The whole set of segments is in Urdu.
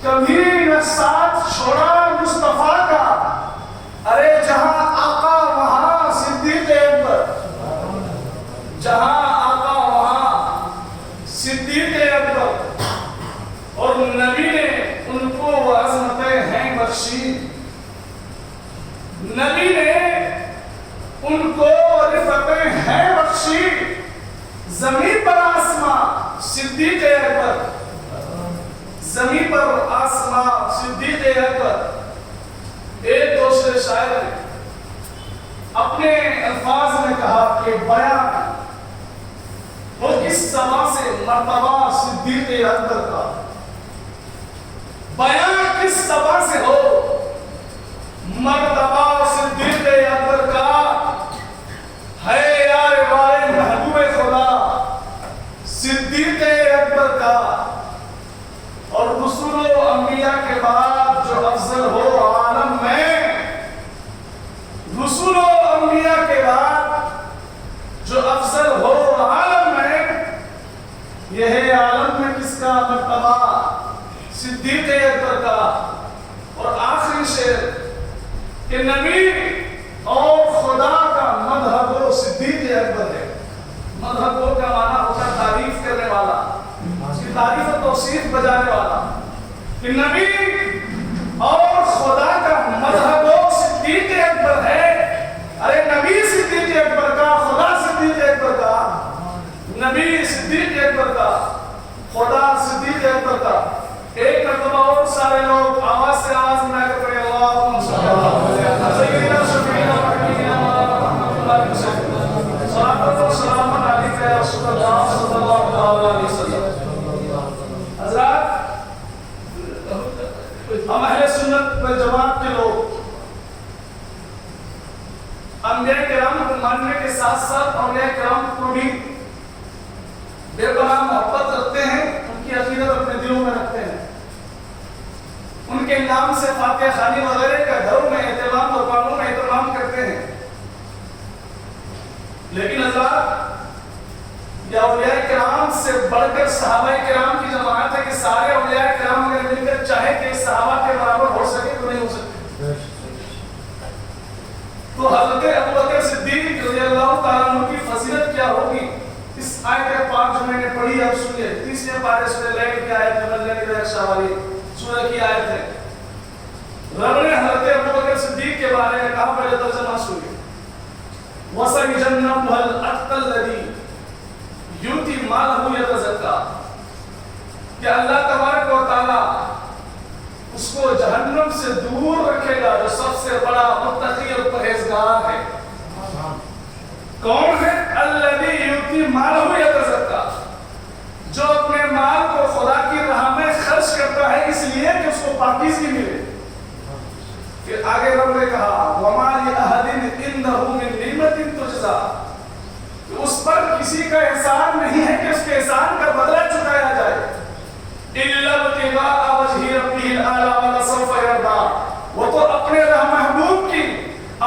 کبھی نہ ساتھ چھوڑا مصطفیٰ کا، ارے جہاں آقا وہاں صدیق اکبر، جہاں آقا وہاں صدیق اکبر، اور نبی نے ان کو وہ عظمتیں ہیں بخشی، نبی نے ان کو رفتیں ہیں بخشی، زمین پر آسمان صدیق اکبر، زمین پر آسمان صدیق اکبر۔ ایک دوسرے شاعر نے اپنے الفاظ میں کہا کہ بیان وہ کس سما سے مرتبہ صدیق اکبر کا، بیان کس سما سے ہو مرتبہ صدیق اکبر کا، ہے یار وائے محبوب خدا صدیق اکبر کا، اور رسول و انبیاء کے بعد جو افضل ہو عالم میں، رسول و انبیاء کے بعد جو افضل ہو عالم میں، یہ ہے عالم میں کس کا مرتبہ صدیق اکبر کا۔ اور آخری شعر کہ نبی اور خدا کا مدحب و صدیق اکبر ہے۔ مدحب کا معنی ہوتا ہے تعریف کرنے والا، اس کی تعریف و توصیف بجانے والا، کہ نبی اور خدا کا مذہب و صدیق اکبر ہے۔ ارے نبی صدیق اکبر کا، خدا صدیق اکبر کا، نبی صدیق اکبر کا، خدا صدیق اکبر کا۔ ایک مرتبہ اور سارے لوگ آواز سے آواز ملا کر پڑھیں اللہم صلی اللہ علیہ سیدنا شفیعنا وحبیبنا محمد صلاۃ و سلام علیک یا رسول اللہ صلی اللہ علیہ وسلم۔ حضرات، ہم اہل سنت والجماعت کے لوگ انبیاء کرام کو ماننے کے ساتھ ساتھ اولیاء کرام کو بھی بے پناہ محبت رکھتے ہیں، ان کی عقیدت اپنے دلوں میں رکھتے ہیں، ان کے نام سے فاتحہ خوانی وغیرہ کا گھروں میں اہتمام اور کاموں میں اہتمام کرتے ہیں۔ لیکن حضرات، یہ اولیاء کرام سے بڑھ کر صحابہ کرام کی جماعت ہے کہ سارے اولیاء کرام اگر مل کر چاہے کہ صحابہ کے برابر ہو سکے تو نہیں ہو سکتے۔ تو حضرت ابوبکر صدیق رضی اللہ تعالیٰ عنہ کی فضیلت کیا ہوگی، اس آیت پاک جو میں نے پڑھی اب سنیے، 30ویں پارے سورہ لیل کی آیت ہے، مدنی رضا والی سورہ کی آیت ہے۔ رب نے حضرت ابوبکر صدیق کے بارے میں کہا، پہلے ترجمہ سنیے، وَسَيُجَنَّبُهَا الْأَتْقَى الَّذِي یوتی مالہ یتزکا، کہ اللہ تبارک و تعالیٰ اس کو جہنم سے دور رکھے گا جو سب سے بڑا متقی اور پرہیزگار ہے۔ کون ہے؟ الذی یوتی مالہ یتزکا، جو اپنے مال کو خدا کی راہ میں خرچ کرتا ہے اس لیے کہ اس کو پاکیزگی ملے۔ پھر آگے رب نے کہا وَمَا لِأَحَدٍ عِندَهُ مِن نِعْمَةٍ تُجْزَىٰ، اس پر کسی کا احسان نہیں ہے کہ اس کے احسان کا بدلہ چکایا جائے۔ إِلَّا ابْتِغَاءَ وَجْهِ رَبِّهِ الْأَعْلَىٰ وَلَسَوْفَ يَرْضَىٰ، وہ تو اپنے محبوب کی،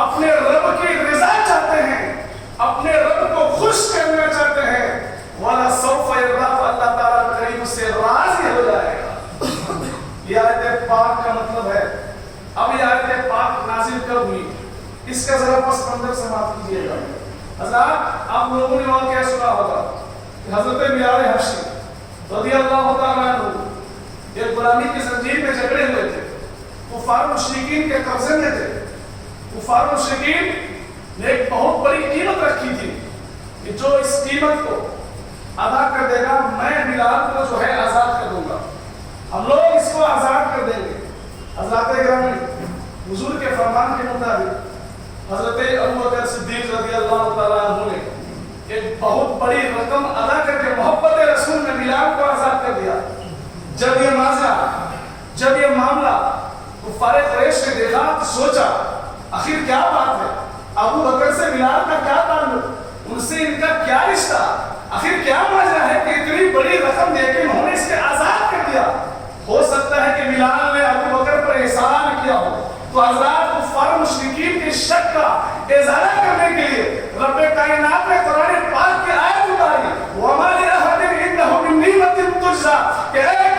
اپنے رب کی رضا چاہتے ہیں، اپنے رب کو خوش کرنا چاہتے ہیں۔ وَلَسَوْفَ يَرْضَىٰ، اللہ تعالیٰ قریب اس سے راضی ہو جائے گا۔ یہ آیت پاک کا مطلب ہے۔ اب یہ آیت پاک نازل کب ہوئی، اس کا ذرا پس منظر سماعت کیجیے گا۔ حضرات، آپ لوگوں نے وہاں کیا سنا ہوگا کہ حضرت بلال حبشی رضی اللہ تعالیٰ عنہ ایک غلامی کی زنجیر میں جکڑے ہوئے تھے، کفار مشرکین کے قبضے میں تھے۔ کفار مشرکین نے ایک بہت بڑی قیمت رکھی تھی کہ جو اس قیمت کو ادا کر دے گا میں بلال کو جو ہے آزاد کر دوں گا، ہم لوگ اس کو آزاد کر دیں گے۔ حضرات گرامی، حضور کے فرمان کے مطابق حضرت ابوبکر صدیق رضی اللہ تعالیٰ عنہ نے ایک بہت بڑی رقم ادا کر کے محبت رسول نے بلال کو آزاد کر دیا۔ جب یہ ماضرہ، جب یہ معاملہ کفار قریش نے دیکھا تو سوچا آخر کیا بات ہے، ابو بکر سے بلال کا کیا تعلق، ان سے ان کا کیا رشتہ، آخر کیا ماجرا ہے کہ اتنی بڑی رقم دے کے انہوں نے اس کے آزاد کر دیا۔ ہو سکتا ہے کہ بلال نے ابو بکر پر احسان کیا ہو۔ تو حضرات، کفار مشرکین کے شک کا ازالہ کرنے کے لیے رب کائنات نے قرآن پاک کی آیت اتاری وَمَا لِأَحَدٍ عِندَهُ مِن نِعْمَةٍ تُجْزَىٰ، کہ اے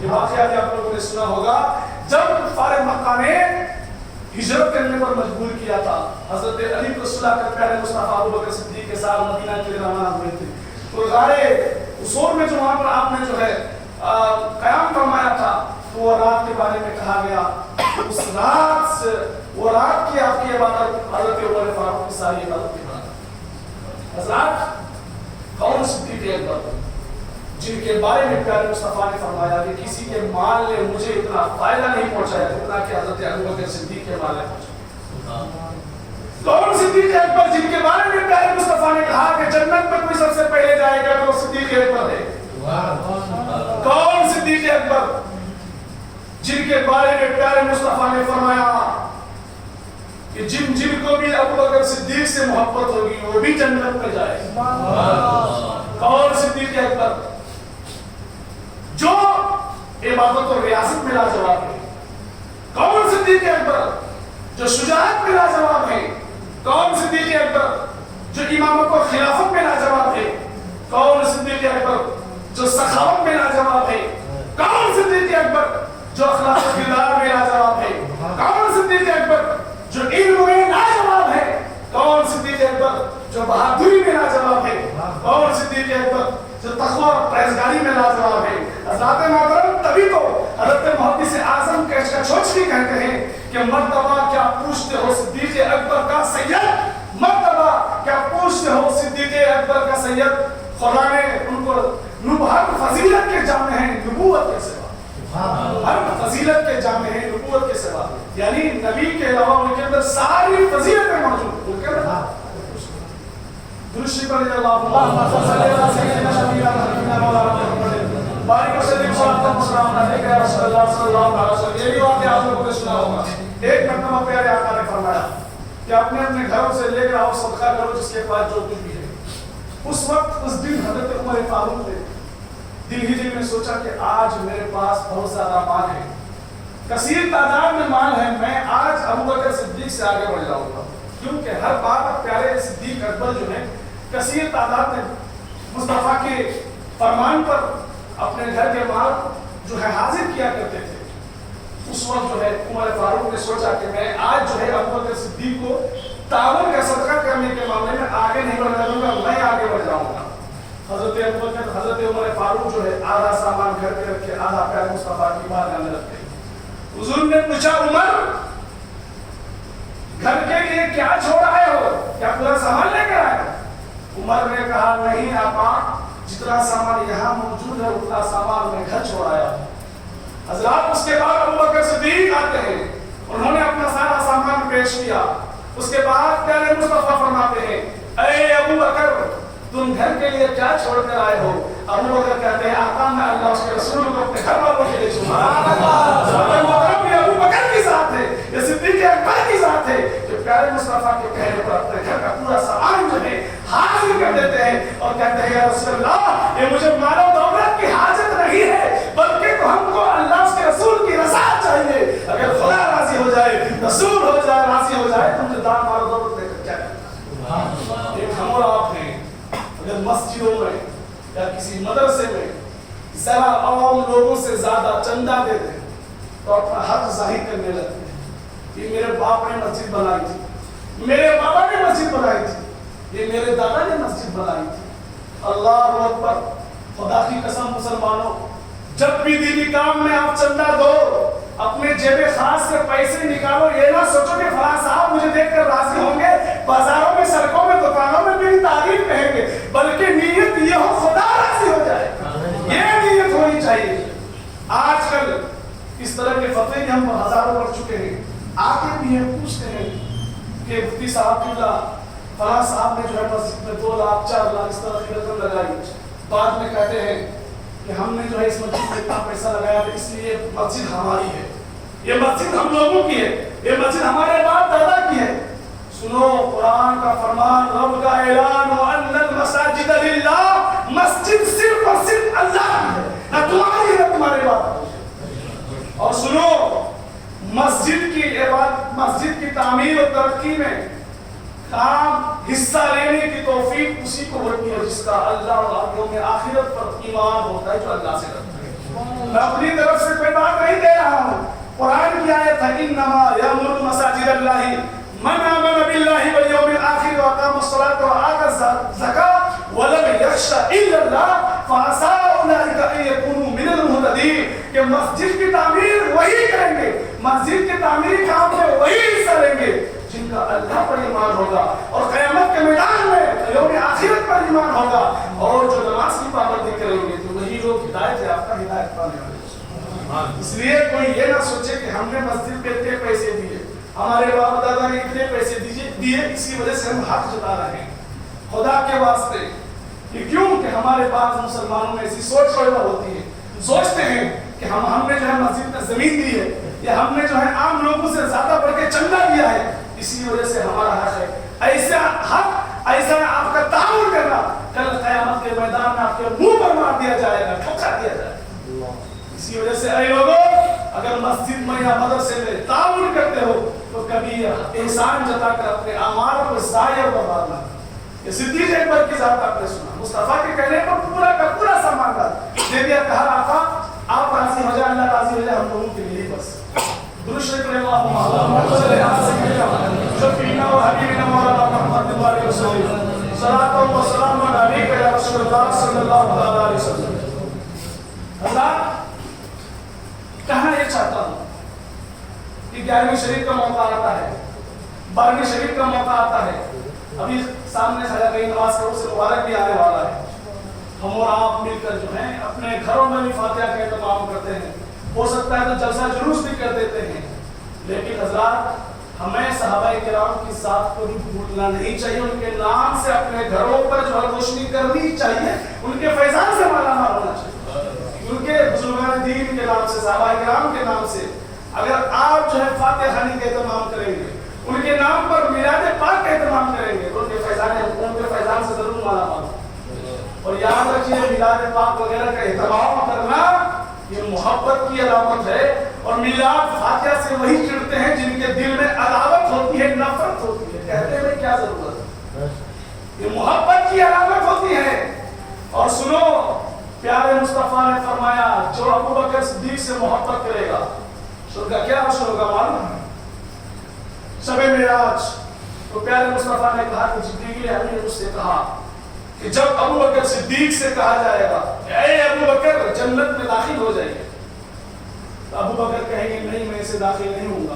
یہ واقعہ بھی آپ لوگوں نے سنا ہوگا، جب کفار مکہ نے ہجرت کرنے پر مجبور کیا تھا، حضرت علی کو صلح کر پیارے مصطفیٰ ابوبکر صدیق کے ساتھ مدینہ کے لیے روانہ ہوئے تھے، تو غارِ ثور میں جو وہاں پر آپ نے جو ہے قیام فرمایا تھا، تو وہ رات کے بارے میں کہا گیا، اس رات سے وہ رات کی آپ کی عبادت حضرت عمر فاروق کی ساری عبادت کی بات۔ حضرات کون صدیق اکبر جن کے بارے میں پیارے مصطفیٰ نے فرمایا کہ کسی کے مال نے مجھے اتنا فائدہ نہیں پہنچایا جتنا کہ حضرت ابوبکر صدیق کے مال نے پہنچایا۔ کون صدیق اکبر جن کے بارے میں پیارے مصطفیٰ نے کہا کہ جنت میں کوئی سب سے پہلے جائے گا تو صدیق اکبر ہے۔ کون صدیق اکبر جن کے بارے میں پیارے مصطفیٰ نے فرمایا کہ جن کو بھی ابوبکر صدیق سے محبت ہوگی وہ بھی جنت میں جائے۔ کون صدیق اکبر جو عبادت اور ریاست میں لاجواب ہے؟ کون صدیق اکبر جو شجاعت میں لاجواب ہے؟ کون صدیق اکبر جو امامت اور خلافت میں لاجواب ہے؟ کون صدیق اکبر جو سخاوت میں لاجواب ہے؟ کون صدیق اکبر جو اخلاق و کردار میں لاجواب ہے؟ کون صدیق اکبر جو علم میں لاجواب ہے؟ کون صدیق اکبر جو بہادری میں لاجواب ہے؟ کون صدیق اکبر جو تقوی اور پرہیزگاری میں لاجواب ہے؟ حضرات محترم، تبھی تو حضرت محدث اعظم کشکچوچی کہتے ہیں کہ مرتبہ کیا پوچھتے ہو صدیق اکبر کا سید، مرتبہ کیا پوچھتے ہو صدیق اکبر کا سید، خدا نے ان کو ہر فضیلت کے جامع ہیں نبوت کے سوا، ہر فضیلت کے جامع ہیں نبوت کے سوا، یعنی نبی کے علاوہ ان کے اندر ساری فضیلتیں موجود ان کے اندر۔ درشی پر اللہ صلی اللہ سیدنا نبینا حبیبنا مولانا محمد بارک وسلم صلی اللہ علیہ وسلم۔ یہ بھی واقعہ آپ لوگوں نے سنا ہوگا، ایک مرتبہ پیارے آقا نے فرمایا کہ اپنے اپنے گھروں سے لے کر آؤ، صدقہ کرو جس کے پاس جو کچھ بھی ہے۔ اس وقت اس دن حضرت عمر فاروق نے دل ہی دل میں سوچا کہ آج میرے پاس بہت زیادہ مال ہے، کثیر تعداد میں مال ہے، میں آج ابوبکر صدیق سے آگے بڑھ جاؤں گا، کیونکہ ہر بار پیارے صدیق اکبر جو ہے کثیر تعداد میں مصطفیٰ کے فرمان پر اپنے گھر کے مال جو ہے حاضر کیا کرتے تھے۔ اس وقت جو ہے عمر فاروق نے سوچا کہ میں آج جو ہے ابوبکر صدیق کو تعاون کا صدقہ کرنے کے معاملے میں آگے نہیں بڑھنے دوں گا، میں آگے بڑھ جاؤں گا۔ حضرت عمر فاروق جو ہے آدھا سامان گھر پہ رکھ کے آدھا پیارے مصطفیٰ کی بارگاہ میں رکھتے۔ حضور نے پوچھا عمر گھر کے لیے کیا چھوڑ آئے ہو، کیا پورا سامان لے کر آئے ہو؟ عمر نے کہا نہیں آقا، جتنا سامان یہاں موجود ہے اتنا سامان میں گھر چھوڑ آیا۔ حضرات اس کے بعد ابوبکر صدیق آتے ہیں، انہوں نے اپنا سارا سامان پیش کیا۔ اس کے بعد پیارے مصطفیٰ فرماتے ہیں اے ابوبکر تم گھر کے لیے کیا چھوڑ کر آئے ہو؟ ابوبکر کہتے ہیں آقا میں اللہ اس کے رسول کو اپنے گھر والوں کے لیے چھوڑا۔ یہ ابوبکر کی ذات ہے، یہ صدیق اکبر کی ذات ہے جو پیارے مصطفیٰ کے کہنے پر اپنے گھر کا پورا سامان جو ہے حاضر کر دیتے ہیں اور کہتے ہیں یا رسول اللہ یہ مجھے مال و دولت کی حاجت نہیں ہے، بلکہ تو ہم کو اللہ اس کے رسول کی رضا چاہیے۔ اگر خدا راضی ہو جائے، رسول ہو جائے، راضی ہو جائے، تم سے دان مال و دولت لے کر کیا کریں؟ ایک ہم اور آپ ہیں اگر مسجدوں میں یا کسی مدرسے میں ذرا عوام لوگوں سے زیادہ چندہ دے دیں تو اپنا حق ظاہر کرنے لگتے ہیں، یہ میرے باپ نے مسجد بنائی تھی، میرے بابا نے مسجد بنائی تھی، یہ میرے دادا نے مسجد بنائی تھی۔ اللہ اکبر، خدا کی قسم مسلمانوں، جب بھی دینی کام میں آپ چندہ دو اپنے جیب خاص سے پیسے نکالو، یہ نہ سوچو کہ فلاں صاحب مجھے دیکھ کر راضی ہوں گے، بازاروں میں سڑکوں میں دکانوں میں میری تعریف کہیں گے، بلکہ نیت یہ ہو خدا راضی ہو جائے، یہ نیت ہونی چاہیے۔ آج کل اس طرح کے فتوے بھی ہم ہزاروں پڑھ چکے ہیں، آگے بھی ہم پوچھتے ہیں کہ مفتی صاحب قبلہ فلاں صاحب نے جو ہے مسجد میں 2 لاکھ 4 لاکھ اس طرح کی رقم لگائی، بعد میں کہتے ہیں کہ ہم نے جو ہے اس مسجد میں اتنا پیسہ لگایا اس لیے مسجد ہماری ہے، یہ مسجد ہم لوگوں کی ہے، یہ مسجد ہمارے باپ دادا کی ہے۔ سنو قرآن کا فرمان، رب کا اعلان وَأَنَّ الْمَسَاجِدَ لِلَّهِ، مسجد صرف اور صرف اللہ کی ہے، نہ تمہاری ہے تمہارے باپ۔ اور سنو مسجد کی عبادت، مسجد کی تعمیر اور ترقی میں کام حصہ لینے کی توفیق اسی کو ہوتی ہے جس کا اللہ اور یوم آخرت پر ایمان ہوتا ہے، جو اللہ سے کرتا ہے۔ میں اپنی طرف سے کوئی بات نہیں دے رہا ہوں. قرآن کی آیت ہے انما یامر مساجد اللہ من آمن باللہ والیوم الآخر واقام الصلاۃ وآتى الزکاۃ ولم یخش الا اللہ فعسى اولئک ان یکونوا من المہتدین. کہ مسجد کی تعمیر وہی کریں گے, مسجد کی تعمیری کام میں وہی حصہ لیں گے جن کا اللہ پر ایمان ہوگا اور قیامت کے میدان میں یوم آخرت پر ایمان ہوگا, اور جو نماز کی پابندی کریں گے تو وہی لوگ ہدایت یافتہ ہدایت پانے والے. اس لیے کوئی یہ نہ سوچے کہ ہم نے مسجد پہ اتنے پیسے دیے, ہمارے باپ دادا نے اتنے پیسے دیے, اس کی وجہ سے ہم حق جتا رہے ہیں. خدا کے واسطے یہ کیوں کہ ہمارے بعض مسلمانوں میں ایسی سوچ پیدا ہوتی ہے, سوچتے ہیں کہ ہم نے جو ہے مسجد میں زمین دی ہے, یا ہم نے جو ہے عام لوگوں سے زیادہ بڑھ کے چندہ دیا ہے, اسی وجہ سے ہمارا حق ہے. ایسا حق, ایسا آپ کا تعاون کرنا کل قیامت کے میدان میں آپ کے منہ پر مار دیا جائے گا, ٹھوکا دیا جائے گا. اسی وجہ سے اے لوگوں, اگر مسجد میں یا مدرسے میں تعاون کرتے ہو تو کبھی احسان جتا کر اپنے اعمال کو ضائع اور برباد نہ. یہ صدیق اکبر کی ذات آپ نے سنا, مصطفیٰ کے کہنے پر پورا کا پورا سامان دے دیا, کہا آقا آپ راضی ہو جائے, اللہ راضی ہو جائے, ہم لوگوں کے لیے بس. درود شریف اللہم صلی علی سیدنا شفیعنا و حبیبنا مولانا محمد علیہ وسلم صلاۃ و سلام علیک یا رسول اللہ صلی اللہ علیہ وسلم. اللہ کہنا یہ چاہتا ہوں کہ 11ویں شریف کا موقع آتا ہے, 12ویں شریف کا موقع آتا ہے, ابھی سامنے خجا گئی نماز کا اسے مبارک بھی آنے والا ہے. ہم اور آپ مل کر جو ہیں اپنے گھروں میں بھی فاتحہ کا اہتمام کرتے ہیں, ہو سکتا ہے تو جلسہ جلوس بھی کر دیتے ہیں, لیکن حضرات ہمیں صحابہ کرام کی ذات کو بھی بھولنا نہیں چاہیے. ان کے نام سے اپنے گھروں پر جو ہے روشنی کرنی چاہیے, ان کے فیضان سے مالا مال ہونا چاہیے. ان کے بزرگان دین کے نام سے, صحابہ کرام کے نام سے اگر آپ جو ہے فاتحہ خوانی کا اہتمام کریں گے, ان کے نام پر میلاد پاک کا اہتمام کریں گے, تو ان کے فیضان سے ضرور مالا مال. اور یاد رکھیے میلاد پاک وغیرہ کا اہتمام کرنا یہ محبت کی علامت ہے, اور میلاد فاتحہ سے وہی چڑھتے ہیں جن کے دل میں عداوت ہوتی ہے, نفرت ہوتی ہے, کہتے ہیں کیا ضرورت ہے, یہ محبت کی علامت ہوتی ہے. اور سنو, پیارے مصطفیٰ نے فرمایا جو ابو بکر صدیق سے محبت کرے گا اس کا کیا حشر ہوگا معلوم ہے؟ شب معراج تو پیارے مصطفیٰ نے کہا کہ جبریل امین نے اس سے کہا کہ جب ابو بکر صدیق سے کہا جائے گا اے ابو بکر جنت میں داخل ہو جائیے, تو ابو بکر کہیں گے نہیں میں اسے داخل نہیں ہوں گا,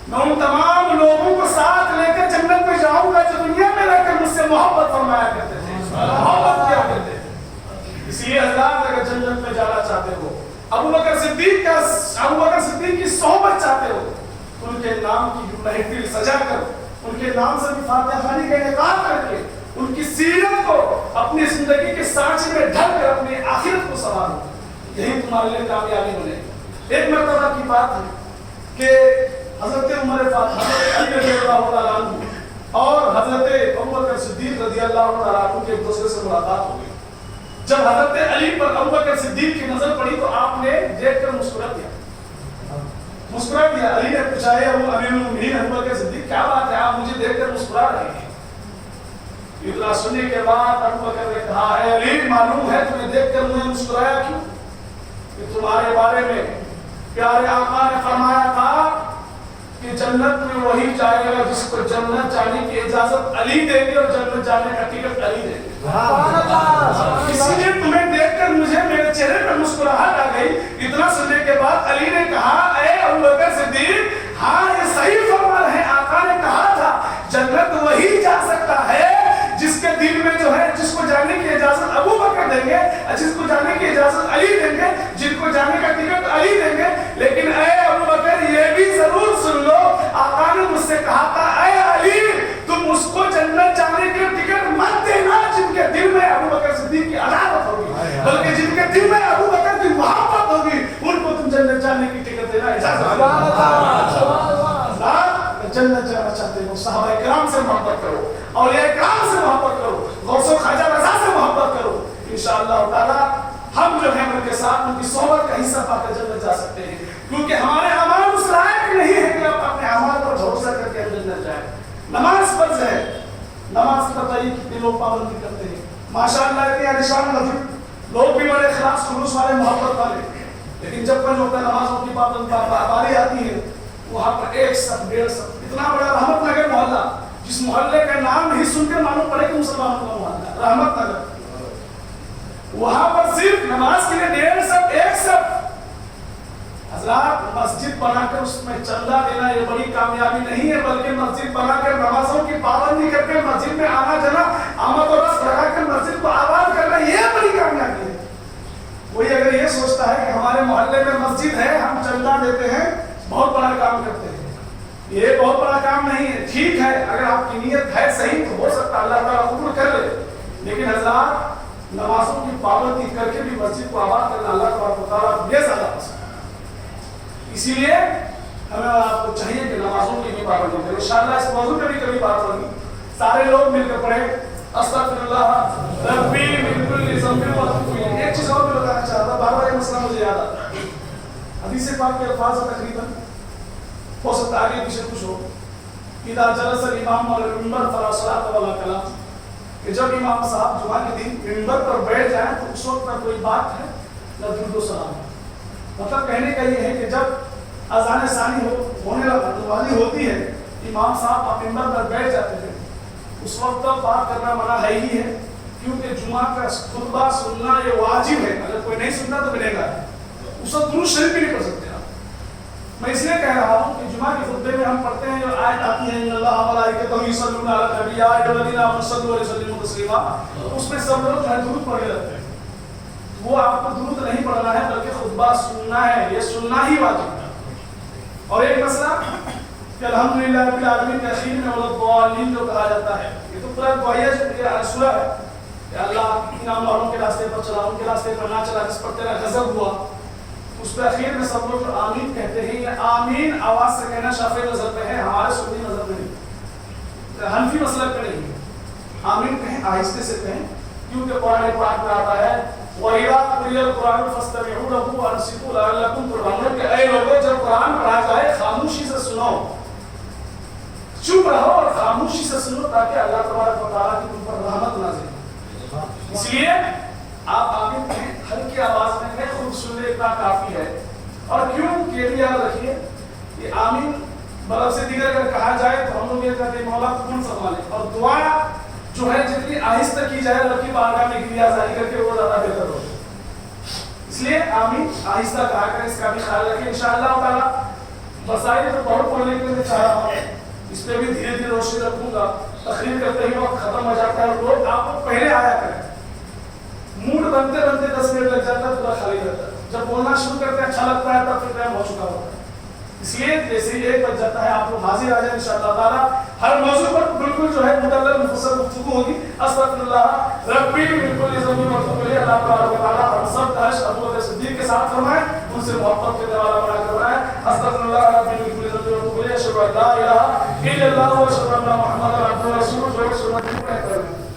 میں ان تمام لوگوں کو ساتھ لے کر جنت میں جاؤں گا جو دنیا میں رہ کر مجھ سے محبت فرمایا کرتے تھے, محبت کیا کرتے تھے. اس لیے حضرات اگر جنت میں جانا چاہتے ہو, ابو بکر صدیق کی صحبت چاہتے ہو, ان کے نام کی محفل سجا کر, ان کے نام سے بھی فاتحہ خوانی کا انعقاد کر کے, ان کی سیرت کو اپنی زندگی کے سانچے میں ڈھل کر اپنی آخرت کو سنوارو, یہی تمہارے لیے کامیابی ہونے. ایک مرتبہ کی بات ہے کہ حضرت عمر فاروق علی رضی اللہ تعالیٰ عنہ اور حضرت ابو بکر صدیق رضی اللہ تعالیٰ عنہ کے ایک دوسرے سے ملاقات ہو گئی. جب حضرت علی پر ابو بکر صدیق کی نظر پڑی تو آپ نے دیکھ کر مسکرا دیا. علی نے پوچھا ہے ابو امیر المؤمنین ابو بکر صدیق کیا بات ہے, آپ مجھے دیکھ کر مسکرا رہے ہیں. اتنا سننے کے بعد ابو بکر نے کہا اے علی معلوم ہے تمہیں دیکھ کر مجھے مسکرایا کیوں, کہ تمہارے بارے میں پیارے آقا نے فرمایا تھا کہ جنت میں وہی جائے گا جس کو جنت جانے کی اجازت علی دیں گے اور جنت جانے کا ٹکٹ علی دیں گے. اسی لیے تمہیں دیکھ کر مجھے میرے چہرے پر مسکراہٹ آ گئی. اتنا سننے کے بعد علی نے کہا اے ابو بکر صدیق ہاں یہ صحیح فرما رہے ہیں, آقا نے کہا تھا جنت وہی جا سکتا ہے جس کے دل میں جو ہے, جس کو جانے کی اجازت ابو بکر دیں گے, جس کو جانے کی اجازت علی دیں گے, جن کو جانے کا ٹکٹ علی دیں گے. لیکن اے ابو بکر یہ بھی ضرور سن لو, آقا نے مجھ سے کہا تھا اے علی تم اس کو جنت جانے کے ٹکٹ مت دینا جن کے دل میں ابو بکر صدیق کی عداوت ہوگی, بلکہ جن کے دل میں ابو بکر کی محبت ہوگی ان کو تم جنت جانے کی ٹکٹ دینا اجازت ہے. جنت جانا چاہتے ہو صحابہ کرام سے محبت کرو, اولیاء کرام سے محبت کرو, غوث و خواجہ رضا سے محبت کرو. انشاءاللہ تعالی ہم جو ہیں ان کے ساتھ ان کی صحبت کا حصہ پا کر جنت جا سکتے ہیں, کیونکہ ہمارے اعمال اس لائق نہیں ہے کہ ہم اپنے اعمال پر بھروسہ کر کے جنت جائیں. نماز فرض ہے, نماز کی بتائیے کتنے لوگ پابندی کرتے ہیں, ماشاءاللہ اتنی عالیشان مسجد, لوگ بھی بڑے اخلاص خلوص والے محبت والے, لیکن جب پنج وقت نمازوں کی باری آتی ہے وہاں پر 1 صف 1.5 صف، اتنا بڑا رحمت نگر محلہ، جس محلے کا نام ہی سن کے معلوم پڑے کہ مسلمانوں کا محلہ رحمت نگر، وہاں پر صرف نماز کے لیے 1.5 صف 1 صف۔ حضرات مسجد بنا کر اس میں چندہ دینا یہ بڑی کامیابی نہیں ہے، بلکہ مسجد بنا کر نمازوں کی پابندی کر کے مسجد میں آنا جانا آمد و رفت لگا کر مسجد کو آباد کرنا یہ بڑی کامیابی ہے۔ کوئی اگر یہ سوچتا ہے کہ ہمارے محلے میں مسجد ہے ہم چندہ دیتے ہیں بہت بڑا کام کرتے ہیں، یہ بہت بڑا کام نہیں ہے۔ ٹھیک ہے اگر آپ کی نیت ہے صحیح تو ہو سکتا ہے اللہ تعالیٰ قبول کر لے، لیکن حضرات نمازوں کی پابندی کر کے بھی مسجد کو آباد کرنا اللہ تعالیٰ یہ زیادہ پسند ہے۔ اسی لیے ہمیں آپ کو چاہیے کہ نمازوں کی بھی پابندی کریں۔ انشاءاللہ اس موضوع پہ بھی کبھی بات ہوگی، سارے لوگ مل کر پڑھیں استغفر اللہ ربی من کل ذنب واتوب الیہ۔ ایک چیز اور بھی بتانا چاہتا بار بار یہ مسئلہ مجھے یاد آتا ہے، حدیث پاک کے الفاظ تقریباً ہو سکتا ہے آگے پیچھے کچھ ہو، اذا جلس الامام علی المنبر فلا صلاۃ ولا کلام، کہ جب امام صاحب جمعہ کے دن منبر پر بیٹھ جائیں تو اس وقت نہ کوئی بات ہے نہ درود و سلام۔ مطلب کہنے کا یہ ہے کہ جب اذان ثانی ہونے والی ہوتی ہے امام صاحب آپ منبر پر بیٹھ جاتے ہیں، اس وقت تب بات کرنا منع ہے ہی ہے، کیونکہ جمعہ کا خطبہ سننا یہ واجب ہے، اگر کوئی نہیں سننا تو ملے گا، اس وقت درود شریف بھی نہیں پڑھ سکتے آپ۔ میں اس لیے کہہ رہا ہوں کہ جمعہ کے خطبے میں ہم پڑھتے ہیں جو آیت آتی ہے ان اللہ وملائکتہ یصلون علی النبی یا ایھا الذین آمنوا صلوا علیہ وسلموا تسلیما، اس میں سب لوگ جو ہے درود پڑھے رہتے ہیں، وہ آپ کو درود نہیں پڑھنا ہے بلکہ خطبہ سننا ہے، یہ سننا ہی واجب ہے۔ اور ایک مسئلہ کہ الحمدللہ رب العالمین کے اخیر میں والضالین جو کہا جاتا ہے، یہ تو پورا دعائیہ سورہ ہے کہ اللہ انعام والوں کے راستے پر چلا، ان کے راستے پر نہ چلا، جس پر تیرا غضب ہوا، اس پہ اخیر میں سب لوگ جو آمین کہتے ہیں، یہ آمین آواز سے کہنا شافعی مذہب میں ہے، ہمارے سنی مذہب میں نہیں، حنفی مسلک میں نہیں ہے۔ آمین کہیں آہستہ سے کہیں، کیونکہ قرآن پاک میں آتا ہے وَإِذَا قُرِئَ الْقُرْآنُ فَاسْتَمِعُوا لَهُ وَأَنصِتُوا لَعَلَّكُمْ تُرْحَمُونَ، کہ اے لوگوں جب قرآن پڑھا جائے خاموشی سے سنو، چپ رہو اور خاموشی سے سنو تاکہ اللہ تبارک و تعالیٰ کی تم پر رحمت نازل ہو۔ اس لیے آپ آمین کہیں، ہلکی آواز میں کہیں، خود سن لے اتنا کافی ہے۔ اور کیوں یہ بھی یاد رکھیے کہ آمین بلب سے دیگر اگر کہا جائے تو ہم لوگ یہ کہتے ہیں مولا قبول فرما لے، اور دعا جو ہے جتنی آہستہ کی جائے رب کی بارگاہ میں گریا ظاہر کر کے وہ زیادہ بہتر ہو۔ اس لیے آمین آہستہ کہا کریں، اس کا بھی خیال رکھیں۔ انشاءاللہ تعالیٰ مسائل تو بہت پڑھنے کے لیے چاہ رہا ہوں، اس پہ بھی دھیرے دھیرے روشنی رکھوں گا۔ تقریر کرتے ہی وقت ختم ہو جاتا ہے، لوگ آپ کو پہلے آیا کریں، موڈ بنتے بنتے 10 منٹ لگ جاتا ہے، پورا خالی رہتا ہے، جب بولنا شروع کرتے ہیں اچھا لگتا ہے تب پھر ٹائم ہو چکا ہوتا ہے۔ اس لیے جیسے ہی 1 بج جاتا ہے آپ لوگ حاضر آ جائیں انشاءاللہ تعالیٰ، ہر موضوع پر بالکل جو ہے مطلب مفصل گفتگو ہوگی۔ استغفر اللہ ربی من کل ذنب واتوب الیہ، اللہ تبارک و تعالیٰ ہم سب کا عشق ابو بکر صدیق کے ساتھ فرمائے، ان سے محبت کے دروازہ بنا کر بنائے۔ استغفر اللہ ربی من کل ذنب واتوب الیہ، اشہد ان لا الہ الا اللہ و اشہد ان محمدا عبدہ و رسولہ، جو سنت کو کہتے ہیں۔